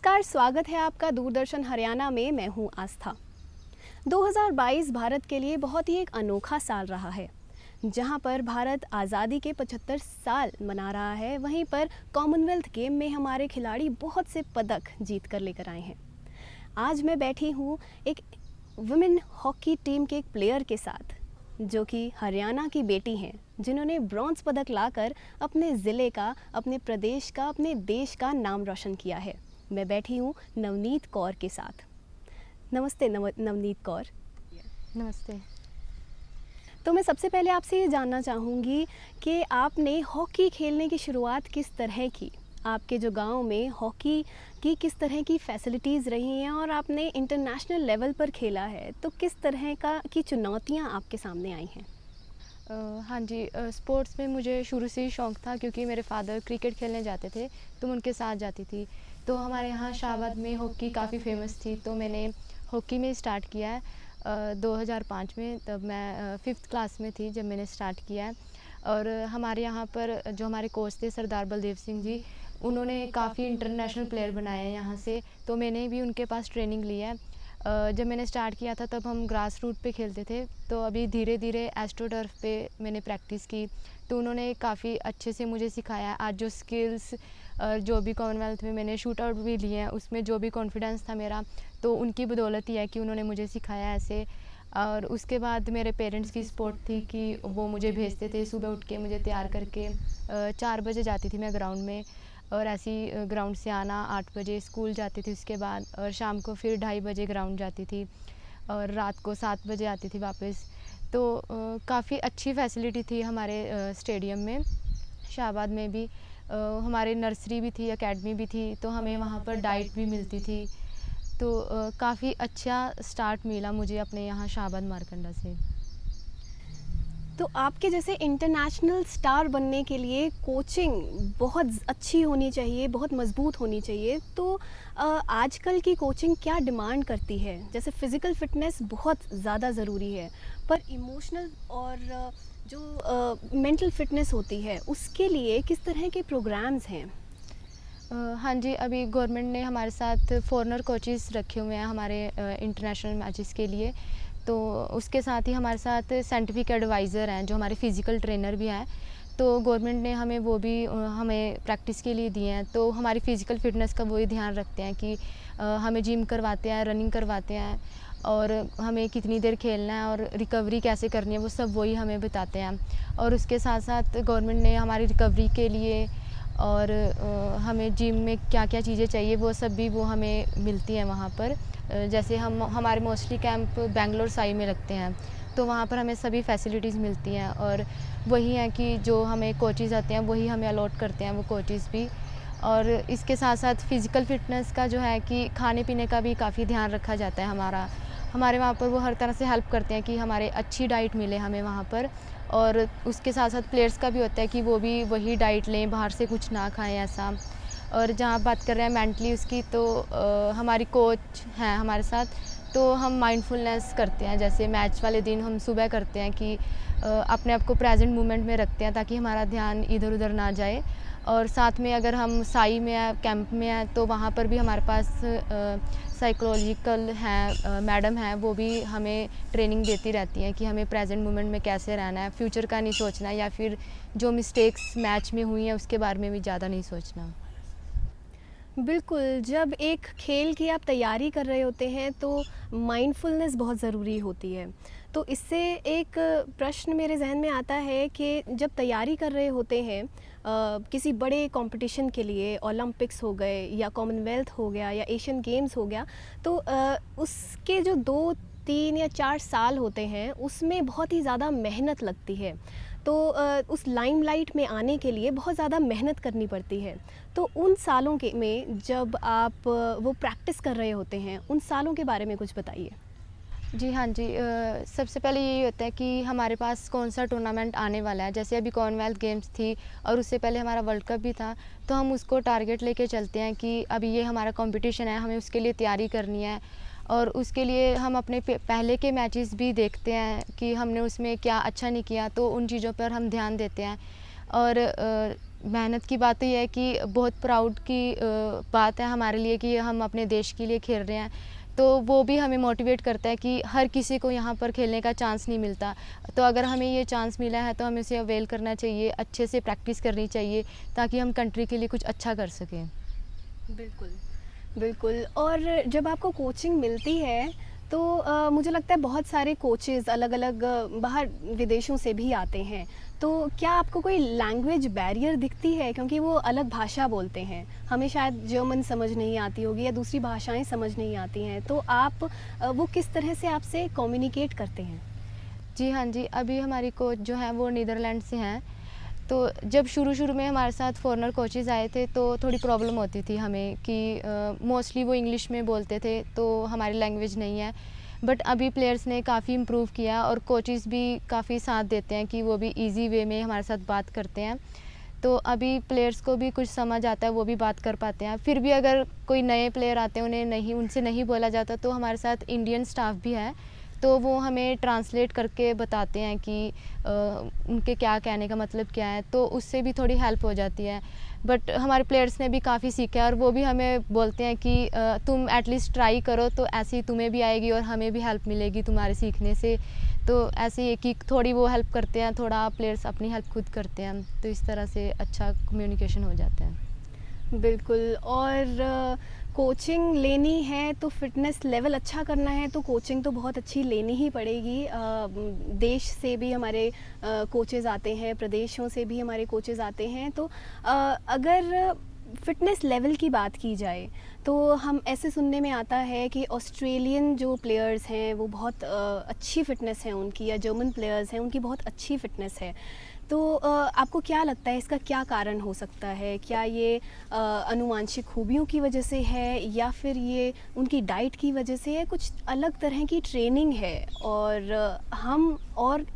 नमस्कार, स्वागत है आपका दूरदर्शन हरियाणा में। मैं हूं आस्था। 2022 भारत के लिए बहुत ही एक अनोखा साल रहा है। जहां पर भारत आज़ादी के 75 साल मना रहा है, वहीं पर कॉमनवेल्थ गेम में हमारे खिलाड़ी बहुत से पदक जीत कर लेकर आए हैं। आज मैं बैठी हूं एक वुमेन हॉकी टीम के एक प्लेयर के साथ, जो कि हरियाणा की बेटी हैं, जिन्होंने ब्रॉन्ज पदक लाकर अपने ज़िले का, अपने प्रदेश का, अपने देश का नाम रोशन किया है। मैं बैठी हूँ नवनीत कौर के साथ। नमस्ते नवनीत कौर। नमस्ते। तो मैं सबसे पहले आपसे ये जानना चाहूँगी कि आपने हॉकी खेलने की शुरुआत किस तरह की? आपके जो गांव में हॉकी की किस तरह की फैसिलिटीज़ रही हैं और आपने इंटरनेशनल लेवल पर खेला है, तो किस तरह की चुनौतियाँ आपके सामने आई हैं? हाँ जी, स्पोर्ट्स में मुझे शुरू से ही शौक़ था क्योंकि मेरे फ़ादर क्रिकेट खेलने जाते थे, तो मैं उनके साथ जाती थी। तो हमारे यहाँ शाहबाद में हॉकी काफ़ी फ़ेमस थी, तो मैंने हॉकी में स्टार्ट किया है 2005 में। तब मैं 5th क्लास में थी जब मैंने स्टार्ट किया है। और हमारे यहाँ पर जो हमारे कोच थे सरदार बलदेव सिंह जी, उन्होंने काफ़ी इंटरनेशनल प्लेयर बनाए हैं यहाँ से, तो मैंने भी उनके पास ट्रेनिंग ली है। जब मैंने स्टार्ट किया था तब हम ग्रास रूट पे खेलते थे, तो अभी धीरे धीरे एस्ट्रोटर्फ पे मैंने प्रैक्टिस की, तो उन्होंने काफ़ी अच्छे से मुझे सिखाया। आज जो स्किल्स जो भी कॉमनवेल्थ में मैंने शूट आउट भी लिए हैं, उसमें जो भी कॉन्फिडेंस था मेरा, तो उनकी बदौलत ही है कि उन्होंने मुझे सिखाया ऐसे। और उसके बाद मेरे पेरेंट्स की सपोर्ट थी कि वो मुझे भेजते थे सुबह उठ के, मुझे तैयार करके 4 बजे जाती थी मैं ग्राउंड में, और ऐसे ही ग्राउंड से आना 8 बजे, स्कूल जाती थी उसके बाद, और शाम को फिर 2:30 बजे ग्राउंड जाती थी, और रात को 7 बजे आती थी वापस। तो काफ़ी अच्छी फैसिलिटी थी हमारे स्टेडियम में। शाहबाद में भी हमारे नर्सरी भी थी, एकेडमी भी थी, तो हमें वहाँ पर डाइट भी मिलती थी। तो काफ़ी अच्छा स्टार्ट मिला मुझे अपने यहाँ शाहबाद मारकंडा से। तो आपके जैसे इंटरनेशनल स्टार बनने के लिए कोचिंग बहुत अच्छी होनी चाहिए, बहुत मज़बूत होनी चाहिए। तो आजकल की कोचिंग क्या डिमांड करती है? जैसे फ़िज़िकल फ़िटनेस बहुत ज़्यादा ज़रूरी है, पर इमोशनल और जो मेंटल फ़िटनेस होती है, उसके लिए किस तरह के प्रोग्राम्स हैं? हाँ जी, अभी गवर्नमेंट ने हमारे साथ फ़ॉरेनर कोचेस रखे हुए हैं हमारे इंटरनेशनल मैचेस के लिए। तो उसके साथ ही हमारे साथ साइंटिफिक एडवाइज़र हैं, जो हमारे फ़िज़िकल ट्रेनर भी हैं। तो गवर्नमेंट ने हमें वो भी हमें प्रैक्टिस के लिए दिए हैं, तो हमारी फ़िज़िकल फ़िटनेस का वही ध्यान रखते हैं कि हमें जिम करवाते हैं, रनिंग करवाते हैं, और हमें कितनी देर खेलना है और रिकवरी कैसे करनी है, वो सब वही हमें बताते हैं। और उसके साथ साथ गवर्नमेंट ने हमारी रिकवरी के लिए और हमें जिम में क्या-क्या चीज़ें चाहिए, वो सब भी वो हमें मिलती हैं वहाँ पर। जैसे हमारे मोस्टली कैंप बैंगलोर साई में लगते हैं, तो वहाँ पर हमें सभी फैसिलिटीज़ मिलती हैं, और वही है कि जो हमें कोचेज़ आते हैं वही हमें अलॉट करते हैं वो कोचेज़ भी। और इसके साथ साथ फ़िज़िकल फ़िटनेस का जो है कि खाने-पीने का भी काफ़ी ध्यान रखा जाता है हमारे वहाँ पर। वो हर तरह से हेल्प करते हैं कि हमारे अच्छी डाइट मिले हमें वहाँ पर, और उसके साथ साथ प्लेयर्स का भी होता है कि वो भी वही डाइट लें, बाहर से कुछ ना खाएँ ऐसा। और जहाँ बात कर रहे हैं मेंटली उसकी, तो हमारी कोच हैं हमारे साथ, तो हम माइंडफुलनेस करते हैं। जैसे मैच वाले दिन हम सुबह करते हैं कि अपने आप को प्रेजेंट मोमेंट में रखते हैं, ताकि हमारा ध्यान इधर उधर ना जाए। और साथ में अगर हम साई में हैं, कैंप में हैं, तो वहाँ पर भी हमारे पास साइकोलॉजिकल हैं मैडम हैं, वो भी हमें ट्रेनिंग देती रहती हैं कि हमें प्रेजेंट मोमेंट में कैसे रहना है, फ्यूचर का नहीं सोचना, या फिर जो मिस्टेक्स मैच में हुई हैं उसके बारे में भी ज़्यादा नहीं सोचना। बिल्कुल, जब एक खेल की आप तैयारी कर रहे होते हैं तो माइंडफुलनेस बहुत ज़रूरी होती है। तो इससे एक प्रश्न मेरे ज़हन में आता है कि जब तैयारी कर रहे होते हैं किसी बड़े कंपटीशन के लिए, ओलंपिक्स हो गए या कॉमनवेल्थ हो गया या एशियन गेम्स हो गया, तो उसके जो 2, 3 या 4 साल होते हैं, उसमें बहुत ही ज़्यादा मेहनत लगती है। तो उस लाइमलाइट में आने के लिए बहुत ज़्यादा मेहनत करनी पड़ती है। तो उन सालों के में जब आप वो प्रैक्टिस कर रहे होते हैं, उन सालों के बारे में कुछ बताइए? जी हाँ जी, सबसे पहले यही होता है कि हमारे पास कौन सा टूर्नामेंट आने वाला है। जैसे अभी कॉमनवेल्थ गेम्स थी और उससे पहले हमारा वर्ल्ड कप भी था, तो हम उसको टारगेट लेके चलते हैं कि अभी ये हमारा कंपटीशन है, हमें उसके लिए तैयारी करनी है। और उसके लिए हम अपने पहले के मैचेस भी देखते हैं कि हमने उसमें क्या अच्छा नहीं किया, तो उन चीज़ों पर हम ध्यान देते हैं। और मेहनत की बात तो ये है कि बहुत प्राउड की बात है हमारे लिए कि हम अपने देश के लिए खेल रहे हैं। तो वो भी हमें मोटिवेट करता है कि हर किसी को यहाँ पर खेलने का चांस नहीं मिलता। तो अगर हमें ये चांस मिला है तो हमें उसे अवेल करना चाहिए, अच्छे से प्रैक्टिस करनी चाहिए ताकि हम कंट्री के लिए कुछ अच्छा कर सकें। बिल्कुल, बिल्कुल। और जब आपको कोचिंग मिलती है तो मुझे लगता है बहुत सारे कोचेज़ अलग-अलग बाहर विदेशों से भी आते हैं। तो क्या आपको कोई लैंग्वेज बैरियर दिखती है? क्योंकि वो अलग भाषा बोलते हैं। हमें शायद जर्मन समझ नहीं आती होगी या दूसरी भाषाएँ समझ नहीं आती हैं। तो आप वो किस तरह से आपसे कम्युनिकेट करते हैं? जी हाँ जी, अभी हमारी कोच जो हैं वो नीदरलैंड से हैं। तो जब शुरू-शुरू में हमारे साथ फ़ॉरेनर कोचेज़ आए थे तो थोड़ी प्रॉब्लम होती थी हमें कि मोस्टली वो इंग्लिश में बोलते थे, तो हमारी लैंग्वेज नहीं है। बट अभी प्लेयर्स ने काफ़ी इम्प्रूव किया और कोचेज़ भी काफ़ी साथ देते हैं कि वो भी ईज़ी वे में हमारे साथ बात करते हैं। तो अभी प्लेयर्स को भी कुछ समझ आता है, वो भी बात कर पाते हैं। फिर भी अगर कोई नए प्लेयर आते हैं, उनसे नहीं बोला जाता, तो हमारे साथ इंडियन स्टाफ भी है, तो वो हमें ट्रांसलेट करके बताते हैं कि उनके क्या कहने का मतलब क्या है, तो उससे भी थोड़ी हेल्प हो जाती है। बट हमारे प्लेयर्स ने भी काफ़ी सीखा है और वो भी हमें बोलते हैं कि तुम एटलीस्ट ट्राई करो, तो ऐसे ही तुम्हें भी आएगी और हमें भी हेल्प मिलेगी तुम्हारे सीखने से। तो ऐसे ही है कि थोड़ी वो हेल्प करते हैं, थोड़ा प्लेयर्स अपनी हेल्प खुद करते हैं, तो इस तरह से अच्छा कम्युनिकेशन हो जाता है। बिल्कुल। और कोचिंग लेनी है तो फ़िटनेस लेवल अच्छा करना है तो कोचिंग तो बहुत अच्छी लेनी ही पड़ेगी। देश से भी हमारे कोचेज़ आते हैं, प्रदेशों से भी हमारे कोचेज़ आते हैं। तो अगर फ़िटनेस लेवल की बात की जाए तो हम ऐसे सुनने में आता है कि ऑस्ट्रेलियन जो प्लेयर्स हैं वो बहुत अच्छी फ़िटनेस है उनकी, या जर्मन प्लेयर्स हैं उनकी बहुत अच्छी फ़िटनेस है। तो आपको क्या लगता है इसका क्या कारण हो सकता है? क्या ये आनुवांशिक खूबियों की वजह से है, या फिर ये उनकी डाइट की वजह से है, कुछ अलग तरह की ट्रेनिंग है? और हम और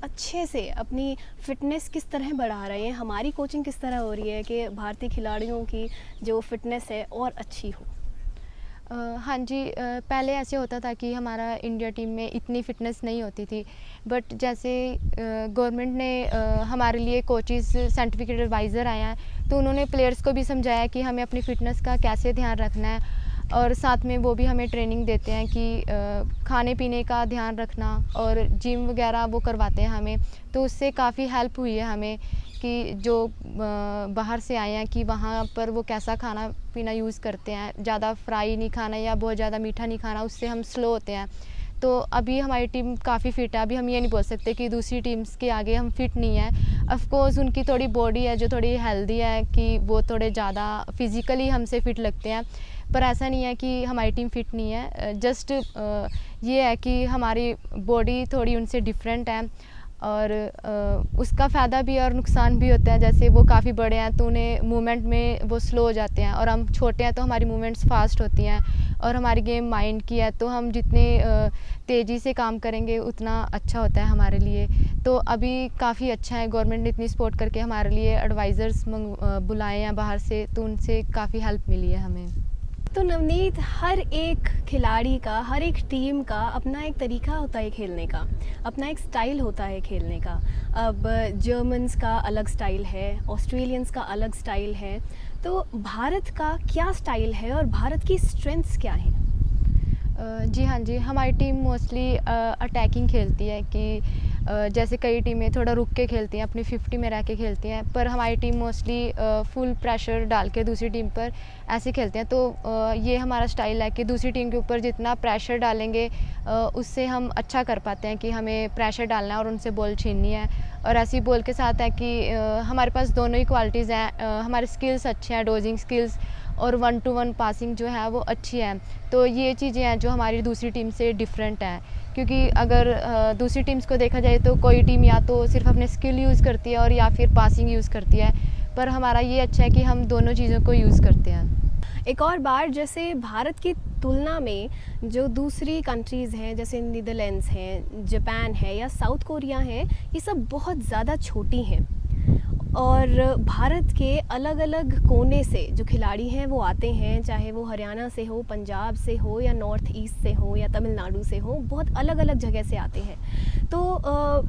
अच्छे से अपनी फ़िटनेस किस तरह बढ़ा रहे हैं? हमारी कोचिंग किस तरह हो रही है कि भारतीय खिलाड़ियों की जो फ़िटनेस है और अच्छी हो? हाँ जी, पहले ऐसे होता था कि हमारा इंडिया टीम में इतनी फ़िटनेस नहीं होती थी। बट जैसे गवर्नमेंट ने हमारे लिए कोचेज़ सर्टिफिकेट एडवाइज़र आए हैं, तो उन्होंने प्लेयर्स को भी समझाया कि हमें अपनी फ़िटनेस का कैसे ध्यान रखना है, और साथ में वो भी हमें ट्रेनिंग देते हैं कि खाने पीने का ध्यान रखना, और जिम वगैरह वो करवाते हैं हमें। तो उससे काफ़ी हेल्प हुई है हमें कि जो बाहर से आए हैं कि वहाँ पर वो कैसा खाना पीना यूज़ करते हैं, ज़्यादा फ्राई नहीं खाना या बहुत ज़्यादा मीठा नहीं खाना, उससे हम स्लो होते हैं। तो अभी हमारी टीम काफ़ी फ़िट है। अभी हम ये नहीं बोल सकते कि दूसरी टीम्स के आगे हम फ़िट नहीं हैं। ऑफ़ कोर्स उनकी थोड़ी बॉडी है जो थोड़ी हेल्दी है, कि वो थोड़े ज़्यादा फिज़िकली हमसे फ़िट लगते हैं, पर ऐसा नहीं है कि हमारी टीम फ़िट नहीं है। जस्ट ये है कि हमारी बॉडी थोड़ी उनसे डिफरेंट है, और उसका फ़ायदा भी है और नुकसान भी होता है। जैसे वो काफ़ी बड़े हैं तो उन्हें मूवमेंट में वो स्लो हो जाते हैं, और हम छोटे हैं तो हमारी मूवमेंट्स फास्ट होती हैं, और हमारी गेम माइंड की है, तो हम जितने तेज़ी से काम करेंगे उतना अच्छा होता है हमारे लिए। तो अभी काफ़ी अच्छा है, गवर्नमेंट ने इतनी सपोर्ट करके हमारे लिए एडवाइज़र्स बुलाए हैं बाहर से, तो उनसे काफ़ी हेल्प मिली है हमें। तो नवनीत, हर एक खिलाड़ी का, हर एक टीम का अपना एक तरीका होता है खेलने का, अपना एक स्टाइल होता है खेलने का। अब जर्मन्स का अलग स्टाइल है, ऑस्ट्रेलियंस का अलग स्टाइल है, तो भारत का क्या स्टाइल है और भारत की स्ट्रेंथ्स क्या हैं? जी हाँ जी, हमारी टीम मोस्टली अटैकिंग खेलती है कि जैसे कई टीमें थोड़ा रुक के खेलती हैं, अपनी 50 में रह के खेलती हैं, पर हमारी टीम मोस्टली फुल प्रेशर डाल के दूसरी टीम पर ऐसे खेलते हैं। तो ये हमारा स्टाइल है कि दूसरी टीम के ऊपर जितना प्रेशर डालेंगे उससे हम अच्छा कर पाते हैं कि हमें प्रेशर डालना है और उनसे बॉल छीननी है। और ऐसी बॉल के साथ है कि हमारे पास दोनों ही क्वालिटीज़ हैं, हमारे स्किल्स अच्छे हैं, डोजिंग स्किल्स और 1 टू 1 पासिंग जो है वो अच्छी है। तो ये चीज़ें हैं जो हमारी दूसरी टीम से डिफरेंट हैं, क्योंकि अगर दूसरी टीम्स को देखा जाए तो कोई टीम या तो सिर्फ अपने स्किल यूज़ करती है और या फिर पासिंग यूज़ करती है, पर हमारा ये अच्छा है कि हम दोनों चीज़ों को यूज़ करते हैं। एक और बार, जैसे भारत की तुलना में जो दूसरी कंट्रीज़ हैं, जैसे नीदरलैंड्स हैं, जापान है या साउथ कोरिया है, ये सब बहुत ज़्यादा छोटी हैं। और भारत के अलग-अलग कोने से जो खिलाड़ी हैं वो आते हैं, चाहे वो हरियाणा से हो, पंजाब से हो या नॉर्थ ईस्ट से हो या तमिलनाडु से हो, बहुत अलग-अलग जगह से आते हैं। तो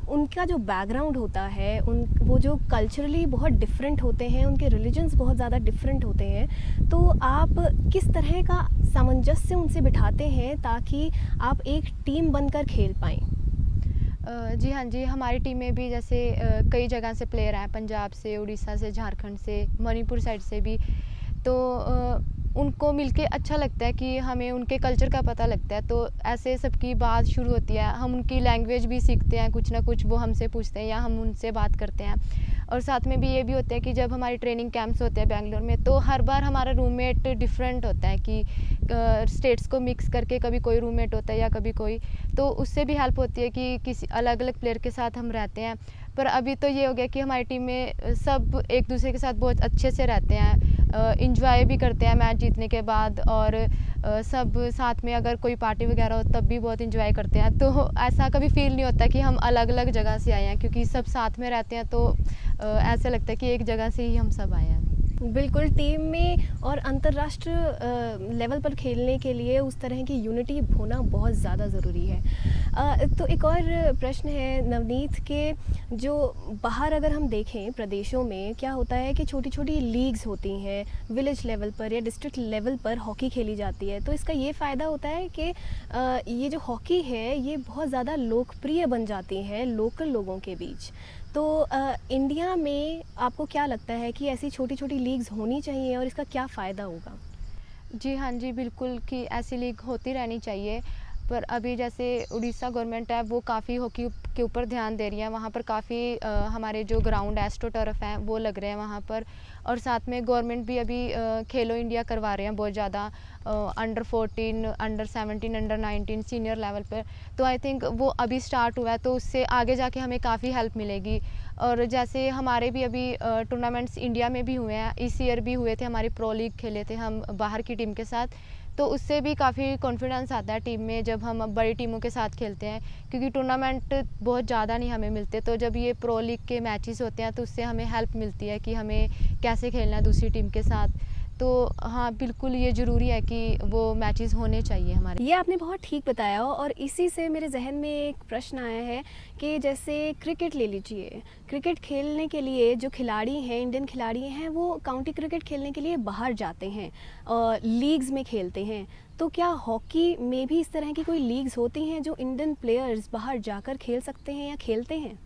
उनका जो बैकग्राउंड होता है, वो जो कल्चरली बहुत डिफरेंट होते हैं, उनके रिलीजन्स बहुत ज़्यादा डिफरेंट होते हैं। तो आप किस तरह का सामंजस्य उनसे बिठाते हैं ताकि आप एक टीम बनकर खेल पाएँ? जी हाँ जी, हमारी टीम में भी जैसे कई जगह से प्लेयर हैं, पंजाब से, उड़ीसा से, झारखंड से, मणिपुर साइड से भी। तो उनको मिलके अच्छा लगता है कि हमें उनके कल्चर का पता लगता है, तो ऐसे सबकी बात शुरू होती है। हम उनकी लैंग्वेज भी सीखते हैं, कुछ ना कुछ वो हमसे पूछते हैं या हम उनसे बात करते हैं। और साथ में भी ये भी होता है कि जब हमारी ट्रेनिंग कैंप्स होते हैं बेंगलोर में, तो हर बार हमारा रूममेट डिफरेंट होता है कि स्टेट्स को मिक्स करके कभी कोई रूममेट होता है या कभी कोई, तो उससे भी हेल्प होती है कि किसी अलग अलग प्लेयर के साथ हम रहते हैं। पर अभी तो ये हो गया कि हमारी टीम में सब एक दूसरे के साथ बहुत अच्छे से रहते हैं, इंजॉय भी करते हैं मैच जीतने के बाद, और सब साथ में अगर कोई पार्टी वगैरह हो तब भी बहुत इंजॉय करते हैं। तो ऐसा कभी फील नहीं होता कि हम अलग अलग जगह से आए हैं, क्योंकि सब साथ में रहते हैं, तो ऐसा लगता है कि एक जगह से ही हम सब आए हैं। बिल्कुल, टीम में और अंतर्राष्ट्रीय लेवल पर खेलने के लिए उस तरह की यूनिटी होना बहुत ज़्यादा ज़रूरी है। तो एक और प्रश्न है नवनीत के, जो बाहर अगर हम देखें प्रदेशों में क्या होता है कि छोटी-छोटी लीग्स होती हैं, विलेज लेवल पर या डिस्ट्रिक्ट लेवल पर हॉकी खेली जाती है। तो इसका ये फ़ायदा होता है कि ये जो हॉकी है ये बहुत ज़्यादा लोकप्रिय बन जाती है लोकल लोगों के बीच। तो इंडिया में आपको क्या लगता है कि ऐसी छोटी-छोटी लीग्स होनी चाहिए और इसका क्या फ़ायदा होगा? जी हाँ जी, बिल्कुल कि ऐसी लीग होती रहनी चाहिए। पर अभी जैसे उड़ीसा गवर्नमेंट है वो काफ़ी हॉकी के ऊपर ध्यान दे रही है, वहाँ पर काफ़ी हमारे जो ग्राउंड एस्ट्रो टर्फ हैं वो लग रहे हैं वहाँ पर। और साथ में गवर्नमेंट भी अभी खेलो इंडिया करवा रहे हैं बहुत ज़्यादा, under 14, under 17, under 19 senior level पर। तो आई थिंक वो अभी स्टार्ट हुआ है, तो उससे आगे जाके हमें काफ़ी हेल्प मिलेगी। और जैसे हमारे भी अभी टूर्नामेंट्स इंडिया में भी हुए हैं, इस ईयर भी हुए थे, हमारी प्रो लीग खेले थे हम बाहर की टीम के साथ। तो उससे भी काफ़ी कॉन्फिडेंस आता है टीम में जब हम बड़ी टीमों के साथ खेलते हैं, क्योंकि टूर्नामेंट बहुत ज़्यादा नहीं हमें मिलते। तो जब ये प्रो लीग के मैचेस होते हैं तो उससे हमें हेल्प मिलती है कि हमें कैसे खेलना है दूसरी टीम के साथ। तो हाँ, बिल्कुल ये ज़रूरी है कि वो मैचेस होने चाहिए हमारे। ये आपने बहुत ठीक बताया और इसी से मेरे जहन में एक प्रश्न आया है कि जैसे क्रिकेट ले लीजिए। क्रिकेट खेलने के लिए जो खिलाड़ी हैं, इंडियन खिलाड़ी हैं, वो काउंटी क्रिकेट खेलने के लिए बाहर जाते हैं, लीग्स में खेलते हैं। तो क्या हॉकी में भी इस तरह की कोई लीग्स होती हैं जो इंडियन प्लेयर्स बाहर जाकर खेल सकते हैं या खेलते हैं?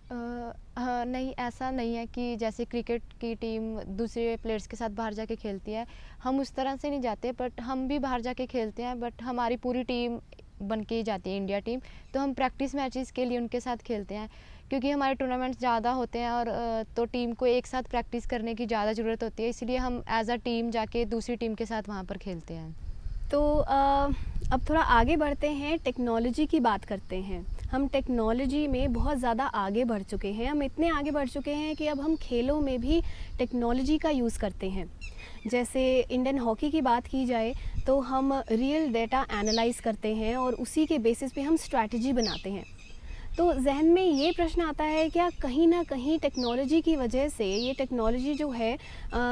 हाँ, नहीं ऐसा नहीं है कि जैसे क्रिकेट की टीम दूसरे प्लेयर्स के साथ बाहर जाके खेलती है, हम उस तरह से नहीं जाते, बट हम भी बाहर जाके खेलते हैं। बट हमारी पूरी टीम बन के ही जाती है इंडिया टीम, तो हम प्रैक्टिस मैचेस के लिए उनके साथ खेलते हैं, क्योंकि हमारे टूर्नामेंट्स ज़्यादा होते हैं और तो टीम को एक साथ प्रैक्टिस करने की ज़्यादा ज़रूरत होती है, इसलिए हम एज अ टीम जाके दूसरी टीम के साथ वहाँ पर खेलते हैं। तो अब थोड़ा आगे बढ़ते हैं, टेक्नोलॉजी की बात करते हैं। हम टेक्नोलॉजी में बहुत ज़्यादा आगे बढ़ चुके हैं, हम इतने आगे बढ़ चुके हैं कि अब हम खेलों में भी टेक्नोलॉजी का यूज़ करते हैं। जैसे इंडियन हॉकी की बात की जाए तो हम रियल डेटा एनालाइज़ करते हैं और उसी के बेसिस पे हम स्ट्रैटेजी बनाते हैं। तो ज़हन में ये प्रश्न आता है, क्या कहीं न कहीं टेक्नोलॉजी की वजह से ये टेक्नोलॉजी जो है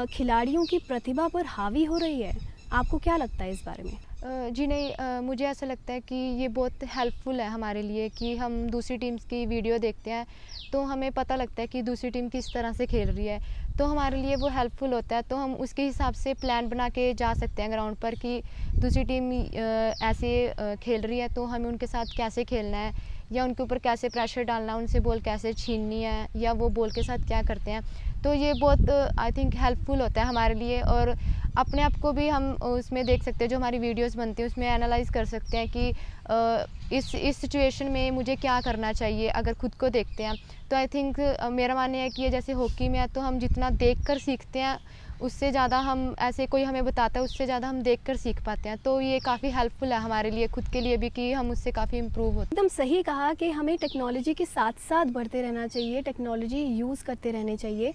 खिलाड़ियों की प्रतिभा पर हावी हो रही है? आपको क्या लगता है इस बारे में? जी नहीं, मुझे ऐसा लगता है कि ये बहुत हेल्पफुल है हमारे लिए कि हम दूसरी टीम्स की वीडियो देखते हैं, तो हमें पता लगता है कि दूसरी टीम किस तरह से खेल रही है, तो हमारे लिए वो हेल्पफुल होता है। तो हम उसके हिसाब से प्लान बना के जा सकते हैं ग्राउंड पर कि दूसरी टीम ऐसे खेल रही है, तो हमें उनके साथ कैसे खेलना है या उनके ऊपर कैसे प्रेशर डालना है, उनसे बॉल कैसे छीननी है या वो बॉल के साथ क्या करते हैं। तो ये बहुत आई थिंक हेल्पफुल होता है हमारे लिए, और अपने आप को भी हम उसमें देख सकते हैं, जो हमारी वीडियोस बनती हैं उसमें एनालाइज कर सकते हैं कि इस सिचुएशन में मुझे क्या करना चाहिए। अगर खुद को देखते हैं तो आई थिंक मेरा मानना है कि ये जैसे हॉकी में है तो हम जितना देखकर सीखते हैं उससे ज़्यादा हम ऐसे कोई हमें बताता है उससे ज़्यादा हम देखकर सीख पाते हैं। तो ये काफ़ी हेल्पफुल है हमारे लिए खुद के लिए भी कि हम उससे काफ़ी इम्प्रूव होते एकदम सही कहा कि हमें टेक्नोलॉजी के साथ साथ बढ़ते रहना चाहिए, टेक्नोलॉजी यूज़ करते रहने चाहिए।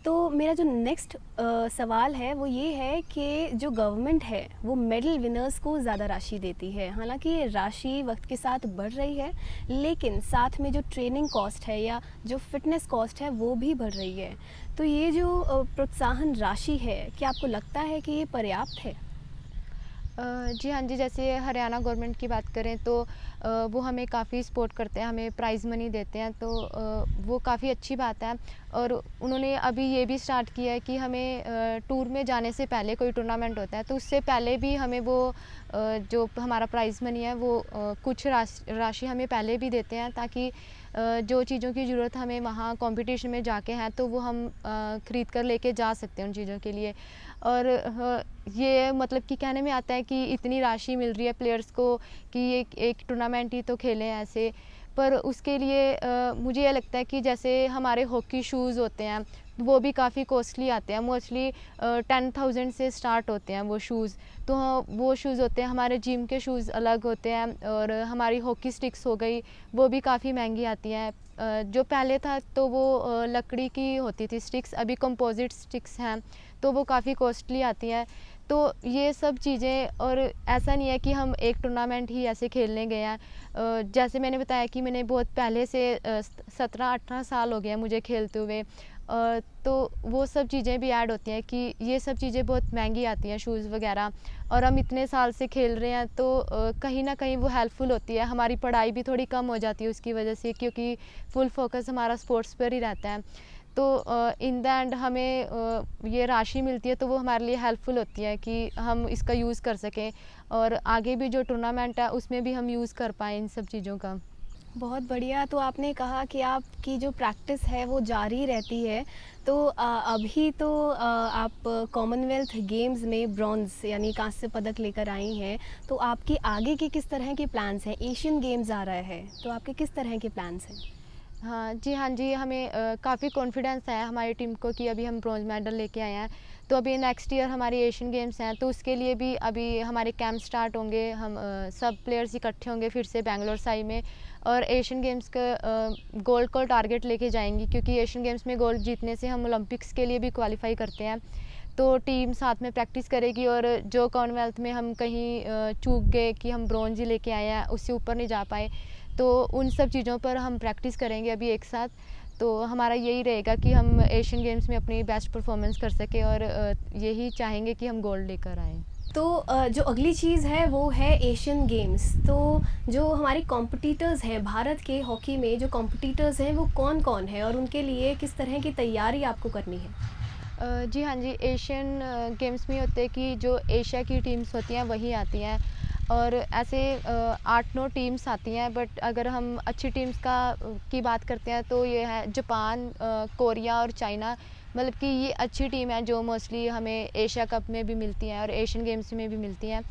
तो मेरा जो नेक्स्ट सवाल है वो ये है कि जो गवर्नमेंट है वो मेडल विनर्स को ज़्यादा राशि देती है। हालांकि ये राशि वक्त के साथ बढ़ रही है, लेकिन साथ में जो ट्रेनिंग कॉस्ट है या जो फिटनेस कॉस्ट है वो भी बढ़ रही है। तो ये जो प्रोत्साहन राशि है, क्या आपको लगता है कि ये पर्याप्त है? जी हाँ जी, जैसे हरियाणा गवर्नमेंट की बात करें तो वो हमें काफ़ी सपोर्ट करते हैं, हमें प्राइज़ मनी देते हैं, तो वो काफ़ी अच्छी बात है। और उन्होंने अभी ये भी स्टार्ट किया है कि हमें टूर में जाने से पहले कोई टूर्नामेंट होता है तो उससे पहले भी हमें वो जो हमारा प्राइज़ मनी है वो कुछ राशि हमें पहले भी देते हैं, ताकि जो चीज़ों की ज़रूरत हमें वहाँ कंपटीशन में जाके है तो वो हम ख़रीद कर लेके जा सकते हैं उन चीज़ों के लिए। और ये मतलब कि कहने में आता है कि इतनी राशि मिल रही है प्लेयर्स को कि एक टूर्नामेंट ही तो खेलें ऐसे, पर उसके लिए मुझे ये लगता है कि जैसे हमारे हॉकी शूज़ होते हैं वो भी काफ़ी कॉस्टली आते हैं, मोस्टली 10,000 से स्टार्ट होते हैं वो शूज़। तो वो शूज़ होते हैं, हमारे जिम के शूज़ अलग होते हैं, और हमारी हॉकी स्टिक्स हो गई वो भी काफ़ी महंगी आती हैं। जो पहले था तो वो लकड़ी की होती थी स्टिक्स, अभी कंपोजिट स्टिक्स हैं तो वो काफ़ी कॉस्टली आती हैं। तो ये सब चीज़ें, और ऐसा नहीं है कि हम एक टूर्नामेंट ही ऐसे खेलने गए हैं। जैसे मैंने बताया कि मैंने बहुत पहले से 17-18 साल हो गए हैं मुझे खेलते हुए। तो वो सब चीज़ें भी ऐड होती हैं कि ये सब चीज़ें बहुत महंगी आती हैं शूज़ वगैरह, और हम इतने साल से खेल रहे हैं तो कहीं ना कहीं वो हेल्पफुल होती है। हमारी पढ़ाई भी थोड़ी कम हो जाती है उसकी वजह से, क्योंकि फुल फोकस हमारा स्पोर्ट्स पर ही रहता है। तो इन द एंड हमें ये राशि मिलती है तो वो हमारे लिए हेल्पफुल होती है कि हम इसका यूज़ कर सकें, और आगे भी जो टूर्नामेंट है उसमें भी हम यूज़ कर पाएँ इन सब चीज़ों का। बहुत बढ़िया। तो आपने कहा कि आपकी जो प्रैक्टिस है वो जारी रहती है। तो अभी तो आप कॉमनवेल्थ गेम्स में ब्रॉन्ज़ यानी कांस्य पदक लेकर आई हैं। तो आपके आगे के किस तरह के प्लान्स हैं? एशियन गेम्स आ रहा है, तो आपके किस तरह के प्लान्स हैं? हाँ जी, हमें काफ़ी कॉन्फिडेंस है हमारी टीम को कि अभी हम ब्रॉन्ज़ मेडल लेके आए हैं। तो अभी नेक्स्ट ईयर हमारी एशियन गेम्स हैं, तो उसके लिए भी अभी हमारे कैंप स्टार्ट होंगे। हम सब प्लेयर्स इकट्ठे होंगे फिर से बैंगलोर साइड में, और एशियन गेम्स का गोल्ड को टारगेट लेके जाएंगी, क्योंकि एशियन गेम्स में गोल्ड जीतने से हम ओलंपिक्स के लिए भी क्वालिफाई करते हैं। तो टीम साथ में प्रैक्टिस करेगी, और जो कॉमनवेल्थ में हम कहीं चूक गए कि हम ब्रॉन्ज ही लेके आए हैं, उससे ऊपर नहीं जा पाए, तो उन सब चीज़ों पर हम प्रैक्टिस करेंगे अभी एक साथ। तो हमारा यही रहेगा कि हम एशियन गेम्स में अपनी बेस्ट परफॉर्मेंस कर सकें, और यही चाहेंगे कि हम गोल्ड लेकर आएँ। तो जो अगली चीज़ है वो है एशियन गेम्स। तो जो हमारे कॉम्पिटिटर्स हैं भारत के हॉकी में, जो कॉम्पिटिटर्स हैं वो कौन-कौन हैं और उनके लिए किस तरह की तैयारी आपको करनी है? जी हाँ जी, एशियन गेम्स में होते हैं कि जो एशिया की टीम्स होती हैं वही आती हैं, और ऐसे 8-9 टीम्स आती हैं, बट अगर हम अच्छी टीम्स की बात करते हैं तो ये है जापान, कोरिया और चाइना। मतलब कि ये अच्छी टीम है जो मोस्टली हमें एशिया कप में भी मिलती हैं और एशियन गेम्स में भी मिलती हैं।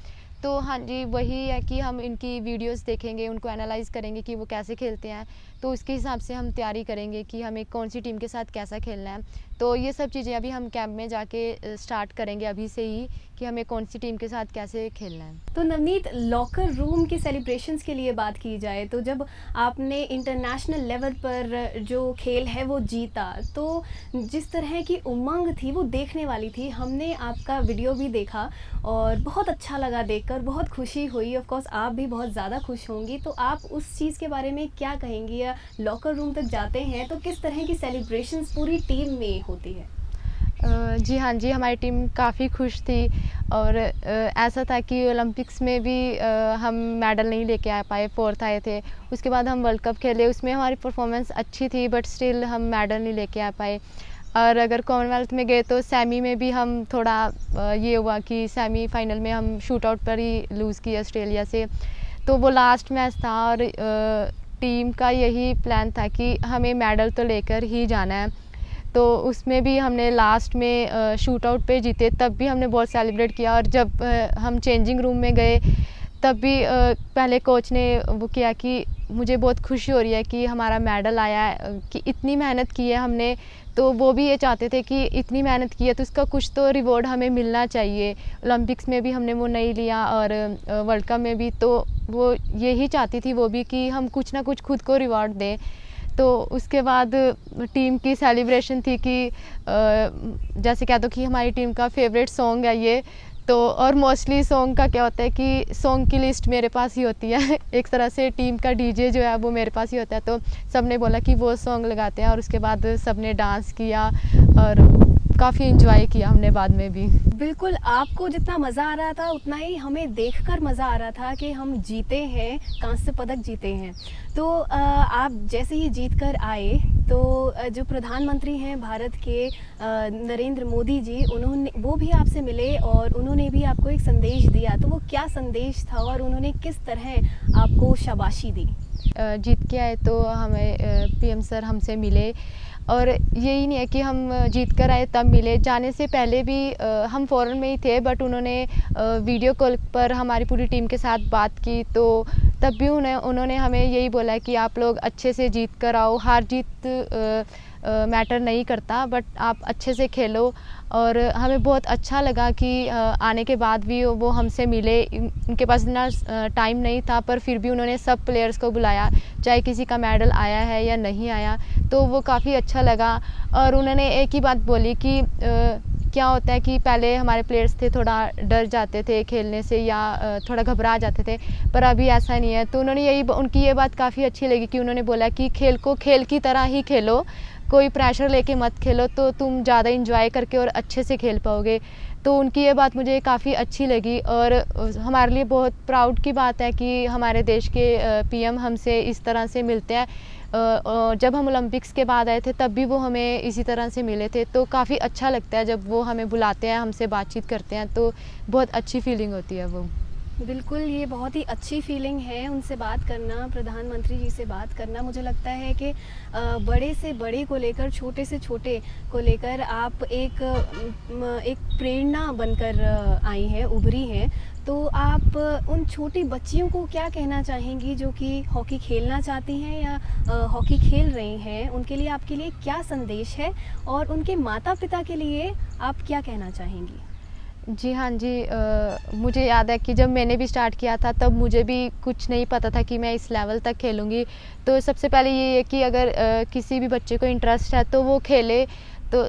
तो हाँ जी, वही है कि हम इनकी वीडियोस देखेंगे, उनको एनालाइज़ करेंगे कि वो कैसे खेलते हैं, तो उसके हिसाब से हम तैयारी करेंगे कि हमें कौन सी टीम के साथ कैसा खेलना है। तो ये सब चीज़ें अभी हम कैंप में जाके स्टार्ट करेंगे अभी से ही, कि हमें कौन सी टीम के साथ कैसे खेलना है। तो नवनीत, लॉकर रूम के सेलिब्रेशंस के लिए बात की जाए तो जब आपने इंटरनेशनल लेवल पर जो खेल है वो जीता, तो जिस तरह की उमंग थी वो देखने वाली थी। हमने आपका वीडियो भी देखा और बहुत अच्छा लगा देखकर, बहुत खुशी हुई। ऑफ कोर्स आप भी बहुत ज़्यादा खुश होंगी। तो आप उस चीज़ के बारे में क्या कहेंगी? या लॉकर रूम तक जाते हैं तो किस तरह की सेलिब्रेशंस पूरी टीम में होती है? जी हाँ जी, हमारी टीम काफ़ी खुश थी, और ऐसा था कि ओलंपिक्स में भी हम मेडल नहीं लेके आ पाए, 4th आए थे। उसके बाद हम वर्ल्ड कप खेले, उसमें हमारी परफॉर्मेंस अच्छी थी, बट स्टिल हम मेडल नहीं लेके आ पाए। और अगर कॉमनवेल्थ में गए तो सेमी में भी हम थोड़ा ये हुआ कि सेमी फाइनल में हम शूट आउट पर ही लूज़ किए ऑस्ट्रेलिया से। तो वो लास्ट मैच था, और टीम का यही प्लान था कि हमें मेडल तो लेकर ही जाना है। तो उसमें भी हमने लास्ट में शूट आउट पे जीते, तब भी हमने बहुत सेलिब्रेट किया। और जब हम चेंजिंग रूम में गए तब भी पहले कोच ने वो किया कि मुझे बहुत खुशी हो रही है कि हमारा मेडल आया है, कि इतनी मेहनत की है हमने, तो वो भी ये चाहते थे कि इतनी मेहनत की है तो उसका कुछ तो रिवॉर्ड हमें मिलना चाहिए। ओलंपिक्स में भी हमने वो नहीं लिया और वर्ल्ड कप में भी, तो वो यही चाहती थी वो भी कि हम कुछ ना कुछ खुद को रिवॉर्ड दें। तो उसके बाद टीम की सेलिब्रेशन थी कि जैसे कह दो कि हमारी टीम का फेवरेट सॉन्ग है ये, तो और मोस्टली सॉन्ग का क्या होता है कि सॉन्ग की लिस्ट मेरे पास ही होती है एक तरह से टीम का डीजे जो है वो मेरे पास ही होता है, तो सबने बोला कि वो सॉन्ग लगाते हैं और उसके बाद सबने डांस किया और काफ़ी इन्जॉय किया हमने बाद में भी। बिल्कुल, आपको जितना मज़ा आ रहा था उतना ही हमें देखकर मज़ा आ रहा था कि हम जीते हैं, कांस्य पदक जीते हैं। तो आप जैसे ही जीत कर आए तो जो प्रधानमंत्री हैं भारत के नरेंद्र मोदी जी, उन्होंने वो भी आपसे मिले और उन्होंने भी आपको एक संदेश दिया। तो वो क्या संदेश था और उन्होंने किस तरह आपको शाबाशी दी? जीत के आए तो हमें पीएम सर हमसे मिले और यही नहीं है कि हम जीत कर आए तब मिले, जाने से पहले भी हम फ़ॉरेन में ही थे, बट उन्होंने वीडियो कॉल पर हमारी पूरी टीम के साथ बात की, तो तब भी उन्होंने हमें यही बोला कि आप लोग अच्छे से जीत कर आओ, हार जीत मैटर नहीं करता, बट आप अच्छे से खेलो। और हमें बहुत अच्छा लगा कि आने के बाद भी वो हमसे मिले, उनके पास इतना टाइम नहीं था पर फिर भी उन्होंने सब प्लेयर्स को बुलाया, चाहे किसी का मेडल आया है या नहीं आया, तो वो काफ़ी अच्छा लगा। और उन्होंने एक ही बात बोली कि क्या होता है कि पहले हमारे प्लेयर्स थे थोड़ा डर जाते थे खेलने से या थोड़ा घबरा जाते थे, पर अभी ऐसा नहीं है। तो उन्होंने उनकी ये बात काफ़ी अच्छी लगी कि उन्होंने बोला कि खेल को खेल की तरह ही खेलो, कोई प्रेशर लेके मत खेलो, तो तुम ज़्यादा इंजॉय करके और अच्छे से खेल पाओगे। तो उनकी ये बात मुझे काफ़ी अच्छी लगी और हमारे लिए बहुत प्राउड की बात है कि हमारे देश के पीएम हमसे इस तरह से मिलते हैं। जब हम ओलंपिक्स के बाद आए थे तब भी वो हमें इसी तरह से मिले थे, तो काफ़ी अच्छा लगता है जब वो हमें बुलाते हैं, हमसे बातचीत करते हैं, तो बहुत अच्छी फीलिंग होती है वो। बिल्कुल, ये बहुत ही अच्छी फीलिंग है उनसे बात करना, प्रधानमंत्री जी से बात करना। मुझे लगता है कि बड़े से बड़े को लेकर, छोटे से छोटे को लेकर आप एक प्रेरणा बनकर आई हैं, उभरी हैं। तो आप उन छोटी बच्चियों को क्या कहना चाहेंगी जो कि हॉकी खेलना चाहती हैं या हॉकी खेल रही हैं? उनके लिए आपके लिए क्या संदेश है और उनके माता-पिता के लिए आप क्या कहना चाहेंगी? जी हाँ जी, मुझे याद है कि जब मैंने भी स्टार्ट किया था तब मुझे भी कुछ नहीं पता था कि मैं इस लेवल तक खेलूँगी। तो सबसे पहले ये है कि अगर किसी भी बच्चे को इंटरेस्ट है तो वो खेले। तो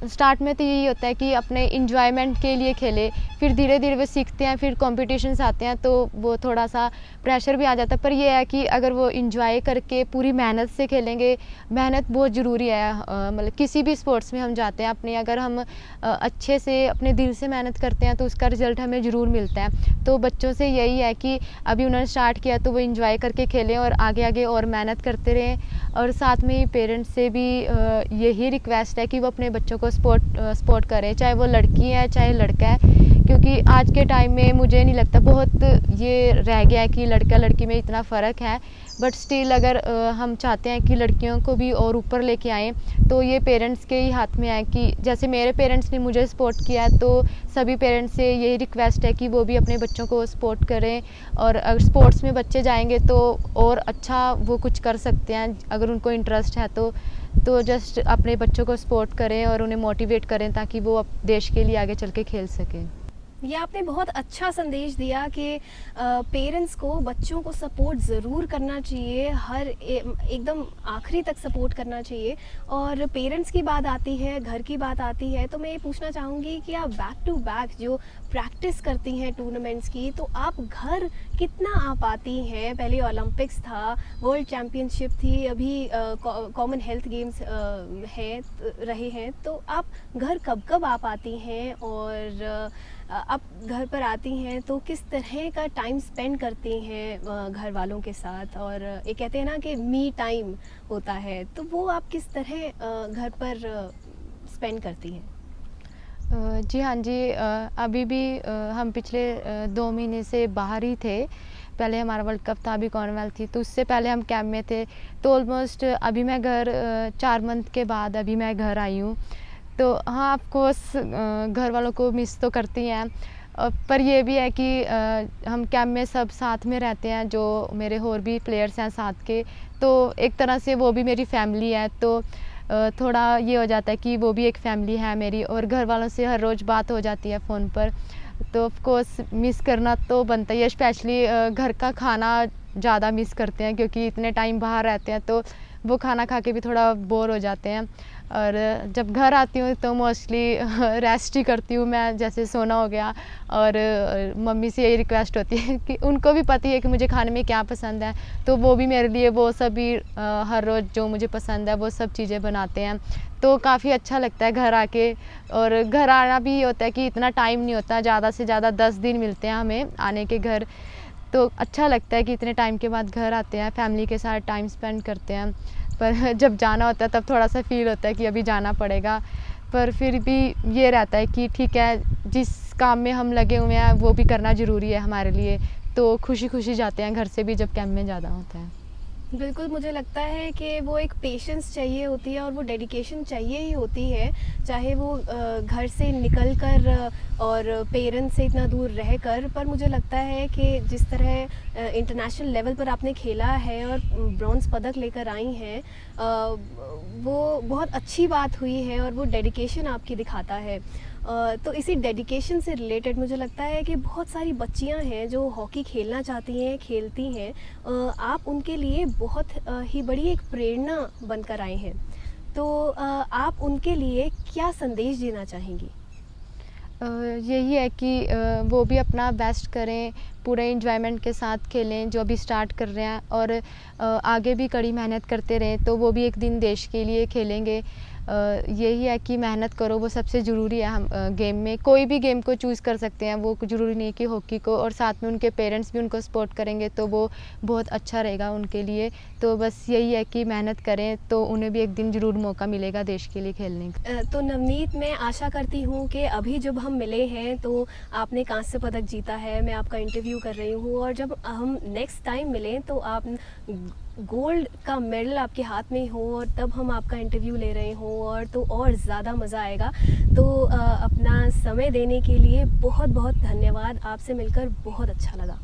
स्टार्ट में तो यही होता है कि अपने इंजॉयमेंट के लिए खेले, फिर धीरे धीरे वो सीखते हैं, फिर कॉम्पिटिशन्स आते हैं तो वो थोड़ा सा प्रेशर भी आ जाता है, पर ये है कि अगर वो इंजॉय करके पूरी मेहनत से खेलेंगे, मेहनत बहुत ज़रूरी है। मतलब किसी भी स्पोर्ट्स में हम जाते हैं अपने, अगर हम अच्छे से अपने दिल से मेहनत करते हैं तो उसका रिज़ल्ट हमें ज़रूर मिलता है। तो बच्चों से यही है कि अभी उन्होंने स्टार्ट किया तो वो इंजॉय करके खेलें और आगे आगे और मेहनत करते रहें। और साथ में ही पेरेंट्स से भी यही रिक्वेस्ट है कि वो अपने बच्चों को सपोर्ट करें, चाहे वो लड़की है चाहे लड़का है, क्योंकि आज के टाइम में मुझे नहीं लगता बहुत ये रह गया है कि लड़का लड़की में इतना फ़र्क है, बट स्टिल अगर हम चाहते हैं कि लड़कियों को भी और ऊपर लेके आएँ तो ये पेरेंट्स के ही हाथ में है। कि जैसे मेरे पेरेंट्स ने मुझे सपोर्ट किया है तो सभी पेरेंट्स से यही रिक्वेस्ट है कि वो भी अपने बच्चों को सपोर्ट करें, और अगर स्पोर्ट्स में बच्चे जाएंगे तो और अच्छा वो कुछ कर सकते हैं अगर उनको इंटरेस्ट है तो जस्ट अपने बच्चों को सपोर्ट करें और उन्हें मोटिवेट करें ताकि वो देश के लिए आगे चल के खेल सकें। ये आपने बहुत अच्छा संदेश दिया कि पेरेंट्स को बच्चों को सपोर्ट ज़रूर करना चाहिए, एकदम आखिरी तक सपोर्ट करना चाहिए। और पेरेंट्स की बात आती है, घर की बात आती है, तो मैं ये पूछना चाहूँगी कि आप बैक टू बैक जो प्रैक्टिस करती हैं टूर्नामेंट्स की, तो आप घर कितना आ पाती हैं? पहले ओलंपिक्स था, वर्ल्ड चैम्पियनशिप थी, अभी कॉमनवेल्थ गेम्स रहे हैं, तो आप घर कब कब आ पाती हैं? और आप घर पर आती हैं तो किस तरह का टाइम स्पेंड करती हैं घर वालों के साथ? और ये कहते हैं ना कि मी टाइम होता है, तो वो आप किस तरह घर पर स्पेंड करती हैं? जी हाँ जी, अभी भी हम पिछले 2 महीने से बाहर ही थे। पहले हमारा वर्ल्ड कप था, अभी कॉमनवेल्थ थी, तो उससे पहले हम कैंप में थे। तो ऑलमोस्ट अभी मैं घर 4 मंथ के बाद अभी मैं घर आई हूँ। तो हाँ, ऑफ कोर्स घर वालों को मिस तो करती हैं। पर ये भी है कि हम कैंप में सब साथ में रहते हैं, जो मेरे और भी प्लेयर्स हैं साथ के, तो एक तरह से वो भी मेरी फैमिली है। तो थोड़ा ये हो जाता है कि वो भी एक फैमिली है मेरी, और घर वालों से हर रोज़ बात हो जाती है फ़ोन पर। तो ऑफ कोर्स मिस करना तो बनता ही है, स्पेशली घर का खाना ज़्यादा मिस करते हैं, क्योंकि इतने टाइम बाहर रहते हैं तो वो खाना खा के भी थोड़ा बोर हो जाते हैं। और जब घर आती हूँ तो मोस्टली रेस्ट ही करती हूँ मैं, जैसे सोना हो गया। और मम्मी से यही रिक्वेस्ट होती है कि उनको भी पता है कि मुझे खाने में क्या पसंद है, तो वो भी मेरे लिए वो सभी हर रोज़ जो मुझे पसंद है वो सब चीज़ें बनाते हैं। तो काफ़ी अच्छा लगता है घर आके। और घर आना भी होता है कि इतना टाइम नहीं होता, ज़्यादा से ज़्यादा 10 दिन मिलते हैं हमें आने के घर। तो अच्छा लगता है कि इतने टाइम के बाद घर आते हैं, फैमिली के साथ टाइम स्पेंड करते हैं। पर जब जाना होता है तब थोड़ा सा फ़ील होता है कि अभी जाना पड़ेगा, पर फिर भी ये रहता है कि ठीक है, जिस काम में हम लगे हुए हैं वो भी करना ज़रूरी है हमारे लिए। तो खुशी खुशी जाते हैं घर से भी जब कैंप में ज़्यादा होता है। बिल्कुल, मुझे लगता है कि वो एक पेशेंस चाहिए होती है और वो डेडिकेशन चाहिए ही होती है, चाहे वो घर से निकल कर और पेरेंट्स से इतना दूर रहकर। पर मुझे लगता है कि जिस तरह इंटरनेशनल लेवल पर आपने खेला है और ब्रॉन्ज़ पदक लेकर आई हैं, वो बहुत अच्छी बात हुई है और वो डेडिकेशन आपकी दिखाता है। तो इसी डेडिकेशन से रिलेटेड मुझे लगता है कि बहुत सारी बच्चियां हैं जो हॉकी खेलना चाहती हैं, खेलती हैं। आप उनके लिए बहुत ही बड़ी एक प्रेरणा बनकर आए हैं। तो आप उनके लिए क्या संदेश देना चाहेंगी? यही है कि वो भी अपना बेस्ट करें, पूरे एंजॉयमेंट के साथ खेलें जो अभी स्टार्ट कर रहे हैं, और आगे भी कड़ी मेहनत करते रहें तो वो भी एक दिन देश के लिए खेलेंगे। यही है कि मेहनत करो, वो सबसे ज़रूरी है। हम गेम में कोई भी गेम को चूज़ कर सकते हैं, वो ज़रूरी नहीं कि हॉकी को, और साथ में उनके पेरेंट्स भी उनको सपोर्ट करेंगे तो वो बहुत अच्छा रहेगा उनके लिए। तो बस यही है कि मेहनत करें तो उन्हें भी एक दिन ज़रूर मौका मिलेगा देश के लिए खेलने का। तो नवनीत, मैं आशा करती हूँ कि अभी जब हम मिले हैं तो आपने कांस्य पदक जीता है, मैं आपका इंटरव्यू कर रही हूँ, और जब हम नेक्स्ट टाइम मिलें तो आप गोल्ड का मेडल आपके हाथ में हो और तब हम आपका इंटरव्यू ले रहे हों, और तो और ज़्यादा मज़ा आएगा। तो अपना समय देने के लिए बहुत बहुत धन्यवाद। आपसे मिलकर बहुत अच्छा लगा।